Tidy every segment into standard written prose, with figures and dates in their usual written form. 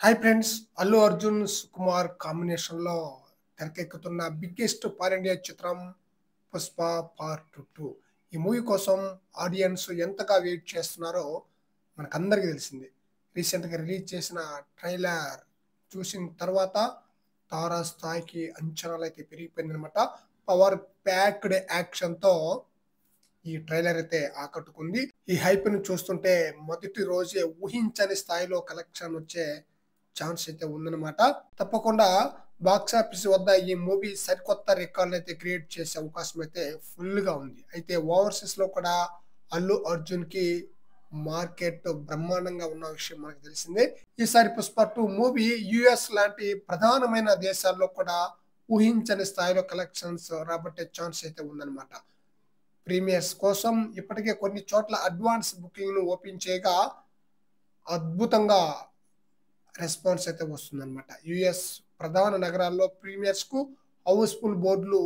Hi friends! Allu Arjun, Sukumar కాంబినేషన్‌లో తెరకెక్కుతున్న biggest pan India చిత్రం 'పుష్ప పార్ట్ 2'. ఈ మూవీ కోసం ఆడియన్స్ ఎంతగా వెయిట్ చేస్తున్నారో మనకందరికీ తెలిసిందే. రీసెంట్‌గా రిలీజ్ చేసిన ట్రైలర్ చూసిన తర్వాత తారాస్థాయికి అంచనాలైతే పెరిగిపోయిందనమాట. పవర్ ప్యాక్డ్ యాక్షన్‌తో ఈ ట్రైలర్ అయితే ఆకట్టుకుంది. ఈ హైప్‌ని చూస్తుంటే మొదటి రోజే ఊహించని స్థాయిలో కలెక్షన్ వచ్చే ఛాన్స్ అయితే ఉందన్నమాట. తప్పకుండా బాక్సాఫీస్ వద్ద ఈ మూవీ సరికొత్త రికార్డులైతే క్రియేట్ చేసే అవకాశం అయితే ఫుల్‌గా ఉంది. అయితే ఓవర్‌సీస్‌లో కూడా అల్లు అర్జున్‌కి మార్కెట్ బ్రహ్మాండంగా ఉన్న విషయం మనకు తెలిసిందే. ఈసారి 'పుష్ప 2' మూవీ యూఎస్ లాంటి ప్రధానమైన దేశాల్లో కూడా ఊహించని స్థాయిలో కలెక్షన్స్ రాబట్టే ఛాన్స్ అయితే ఉందన్నమాట. ప్రీమియర్స్ కోసం ఇప్పటికే కొన్ని చోట్ల అడ్వాన్స్ బుకింగ్‌ను ఓపెన్ చేయగా అద్భుతంగా రెస్పాన్స్ అయితే వస్తుందన్నమాట. యూఎస్ ప్రధాన నగరాల్లో ప్రీమియర్స్‌కు హౌస్‌ఫుల్ బోర్డులు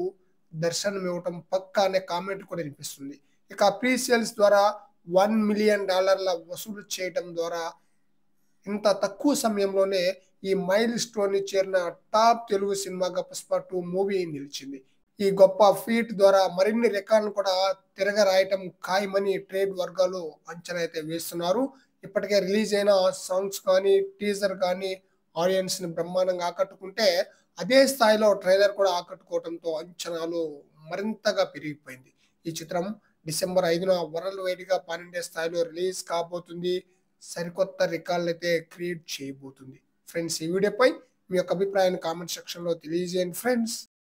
దర్శనమివ్వటం పక్కా అనే కామెంట్ కూడా వినిపిస్తుంది. ఇక ప్రీ సేల్స్ ద్వారా $1,000,000 వసూలు చేయటం ద్వారా ఇంత తక్కువ సమయంలోనే ఈ మైల్ స్టోన్‌ని చేరిన టాప్ తెలుగు సినిమాగా 'పుష్ప 2' మూవీ నిలిచింది. ఈ గొప్ప ఫీట్ ద్వారా మరిన్ని రికార్డులను కూడా తిరగరాయటం ఖాయమని ట్రేడ్ వర్గాలు అంచనా అయితే వేస్తున్నారు. ఇప్పటికే రిలీజ్ అయిన సాంగ్స్ కానీ, టీజర్ కానీ ఆడియన్స్‌ని బ్రహ్మాండంగా ఆకట్టుకుంటే, అదే స్థాయిలో ట్రైలర్ కూడా ఆకట్టుకోవడంతో అంచనాలు మరింతగా పెరిగిపోయింది. ఈ చిత్రం డిసెంబర్ 5న వరల్డ్ వైడ్‌గా పాన్ ఇండియా స్థాయిలో రిలీజ్ కాబోతుంది. సరికొత్త రికార్డులైతే క్రియేట్ చేయబోతుంది. ఫ్రెండ్స్, ఈ వీడియోపై మీ యొక్క అభిప్రాయాన్ని కామెంట్ సెక్షన్‌లో తెలియజేయండి ఫ్రెండ్స్.